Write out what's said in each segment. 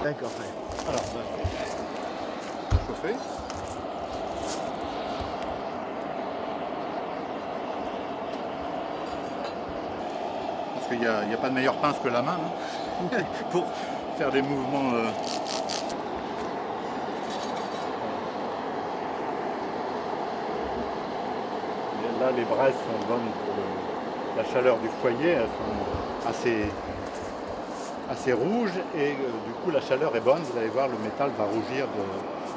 D'accord, ouais. Alors, là, je vais chauffer. Parce qu'il n'y a pas de meilleure pince que la main hein, pour faire des mouvements. Là, les braises sont bonnes pour la chaleur du foyer. Elles sont assez rouges et du coup la chaleur est bonne. Vous allez voir, le métal va rougir.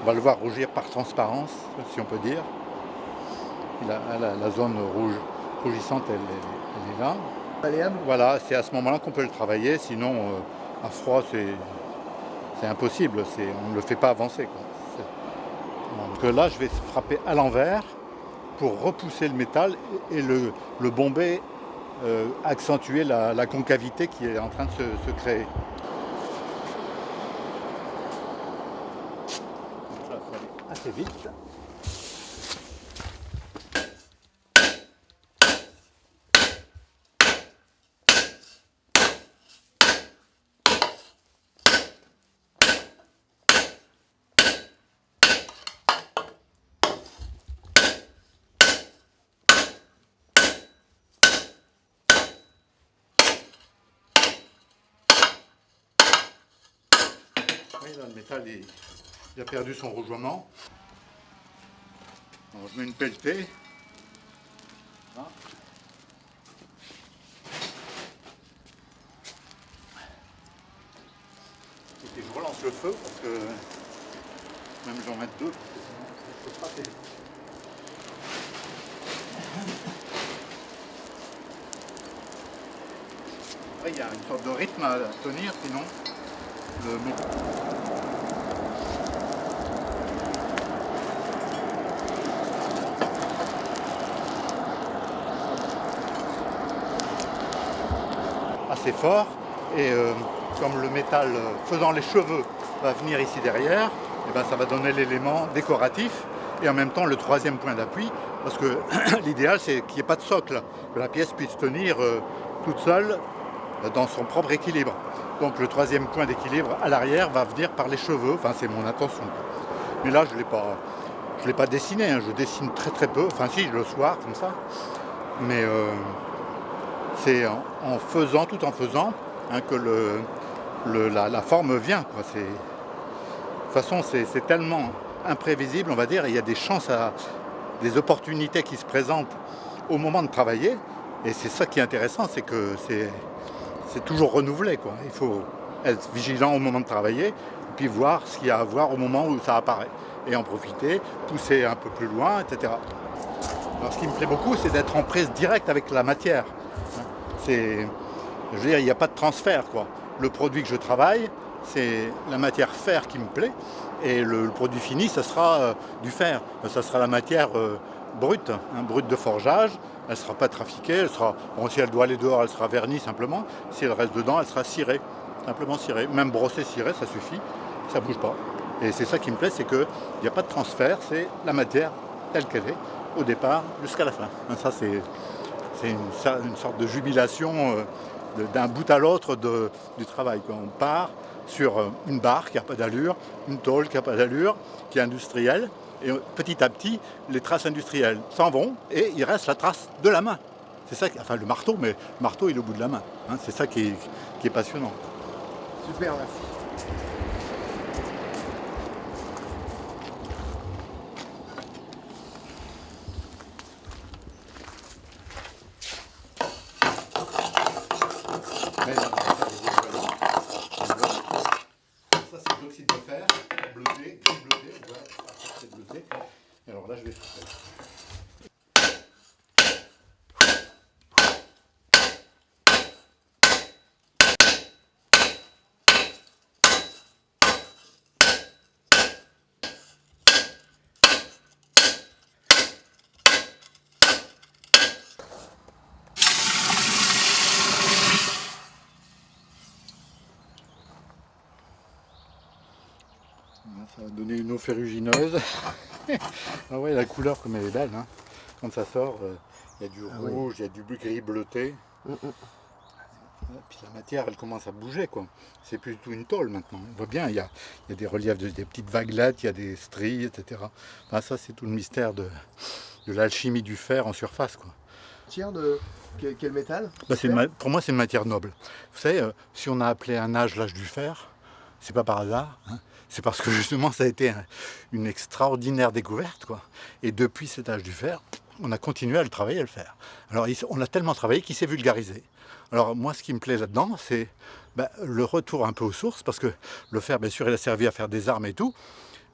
On va le voir rougir par transparence, si on peut dire. La zone rougissante, elle est là. Malléable. Voilà, c'est à ce moment-là qu'on peut le travailler. Sinon, à froid, c'est impossible. On ne le fait pas avancer, quoi. Donc là, je vais frapper à l'envers pour repousser le métal et le bomber, accentuer la concavité qui est en train de se créer. Donc là, il faut aller assez vite. Oui, là, le métal il a perdu son rougeoiement. Alors, je mets une pelletée. Voilà. Et je relance le feu parce que même j'en mets deux. Je peux frapper. Après, il y a une sorte de rythme à tenir, sinon le métal. Assez fort et comme le métal faisant les cheveux va venir ici derrière, et ben ça va donner l'élément décoratif et en même temps le troisième point d'appui parce que l'idéal c'est qu'il n'y ait pas de socle, que la pièce puisse tenir toute seule dans son propre équilibre. Donc le troisième point d'équilibre à l'arrière va venir par les cheveux, enfin c'est mon intention. Mais là je ne l'ai pas dessiné, hein. Je dessine très peu, enfin si le soir comme ça, mais c'est tout en faisant hein, que la forme vient. Quoi. De toute façon, c'est tellement imprévisible, on va dire, et il y a des chances, des opportunités qui se présentent au moment de travailler. Et c'est ça qui est intéressant, c'est que c'est toujours renouvelé. Quoi. Il faut être vigilant au moment de travailler, et puis voir ce qu'il y a à voir au moment où ça apparaît. Et en profiter, pousser un peu plus loin, etc. Alors ce qui me plaît beaucoup, c'est d'être en prise directe avec la matière. Je veux dire, il n'y a pas de transfert, quoi. Le produit que je travaille, c'est la matière fer qui me plaît, et le produit fini, ça sera du fer. Ça sera la matière brute, hein, brute de forgeage. Elle ne sera pas trafiquée, bon, si elle doit aller dehors, elle sera vernie simplement. Si elle reste dedans, elle sera cirée, simplement cirée. Même brossée, cirée, ça suffit, ça ne bouge pas. Et c'est ça qui me plaît, c'est qu'il n'y a pas de transfert, c'est la matière telle qu'elle est, au départ jusqu'à la fin. Ça, c'est une sorte de jubilation d'un bout à l'autre du travail. Quoi. On part sur une barre qui n'a pas d'allure, une tôle qui n'a pas d'allure, qui est industrielle, et petit à petit, les traces industrielles s'en vont, et il reste la trace de la main. C'est ça, enfin le marteau, mais le marteau il est au bout de la main. Hein, c'est ça qui est passionnant. Super, merci. Ça c'est de l'oxyde de fer, bleuté, on voit c'est bleuté. Et alors là je vais faire. Ça va donner une eau ferrugineuse. Ah ouais, la couleur comme elle est belle. Hein. Quand ça sort, il y a du rouge, il y a du gris bleuté. Puis la matière, elle commence à bouger, quoi. C'est plus du tout une tôle maintenant. On voit bien, il y a des reliefs, des petites vaguelettes, il y a des stries, etc. Enfin, ça, c'est tout le mystère de l'alchimie du fer en surface, quoi. Tiens, de quel métal? Bah, pour moi, c'est une matière noble. Vous savez, si on a appelé un âge l'âge du fer, c'est pas par hasard, hein. C'est parce que justement, ça a été une extraordinaire découverte, quoi. Et depuis cet âge du fer, on a continué à le travailler, à le faire. Alors, on a tellement travaillé qu'il s'est vulgarisé. Alors, moi, ce qui me plaît là-dedans, c'est le retour un peu aux sources, parce que le fer, bien sûr, il a servi à faire des armes et tout,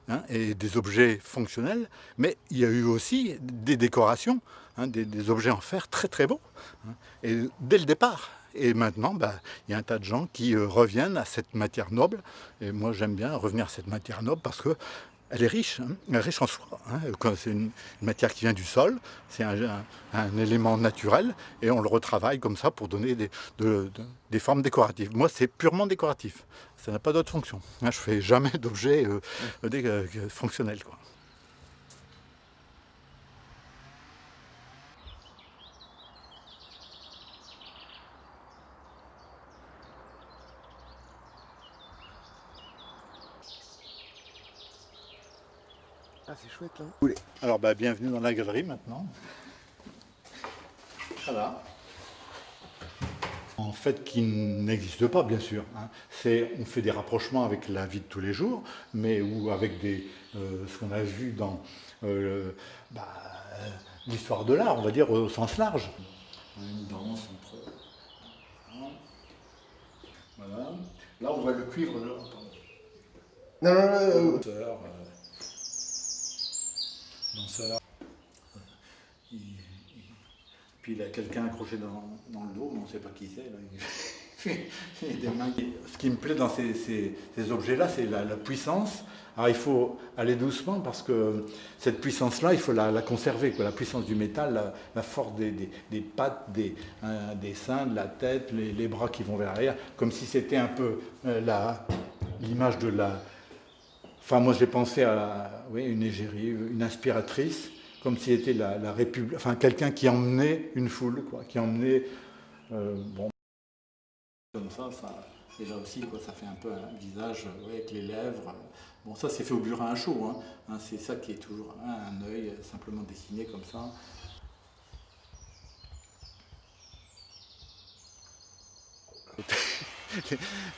hein, et des objets fonctionnels, mais il y a eu aussi des décorations, hein, des objets en fer très très beaux, hein, et dès le départ. Et maintenant, il y a un tas de gens qui reviennent à cette matière noble, et moi j'aime bien revenir à cette matière noble parce que elle est riche, hein, elle est riche en soi. Hein. C'est une matière qui vient du sol, c'est un élément naturel, et on le retravaille comme ça pour donner des formes décoratives. Moi, c'est purement décoratif, ça n'a pas d'autre fonction. Hein, je ne fais jamais d'objets fonctionnels, quoi. Ah, c'est chouette là. Alors, bienvenue dans la galerie maintenant. Voilà. En fait, qui n'existe pas, bien sûr. Hein. On fait des rapprochements avec la vie de tous les jours, mais ou avec ce qu'on a vu dans l'histoire de l'art, on va dire au sens large. Une danse entre. Voilà. Là, on voit le cuivre. Non, non, non. Danseur. Puis il a quelqu'un accroché dans le dos, mais on ne sait pas qui c'est. Il y a des mains. Ce qui me plaît dans ces objets-là, c'est la puissance. Alors il faut aller doucement parce que cette puissance-là, il faut la conserver, quoi. La puissance du métal, la force des pattes, des seins, de la tête, les bras qui vont vers l'arrière, comme si c'était un peu l'image de la... Enfin, moi j'ai pensé à une égérie, une inspiratrice, comme si c'était la République, enfin quelqu'un qui emmenait une foule, quoi, qui emmenait, comme ça, et là aussi, quoi, ça fait un peu un visage avec les lèvres. Bon, ça c'est fait au burin à chaud, hein, c'est ça qui est toujours un œil simplement dessiné comme ça.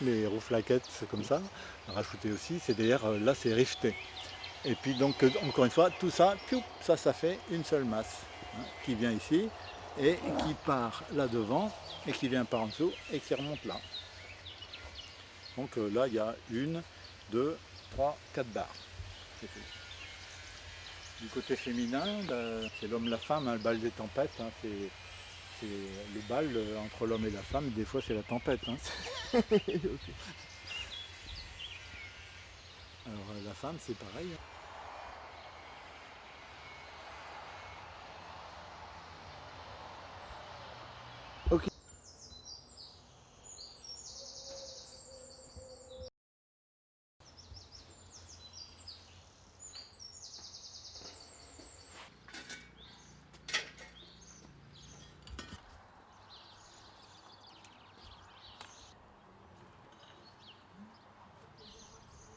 Les rouflaquettes, c'est comme ça, rajouter aussi, c'est d'ailleurs, là c'est rifté. Et puis donc, encore une fois, tout ça, ça fait une seule masse, hein, qui vient ici, et qui part là devant, et qui vient par en dessous, et qui remonte là. Donc là, il y a 1, 2, 3, 4 barres. Du côté féminin, c'est l'homme, la femme, hein, le bal des tempêtes, hein, c'est le bal entre l'homme et la femme, des fois c'est la tempête. Hein. Okay. Alors la femme, c'est pareil. Hein.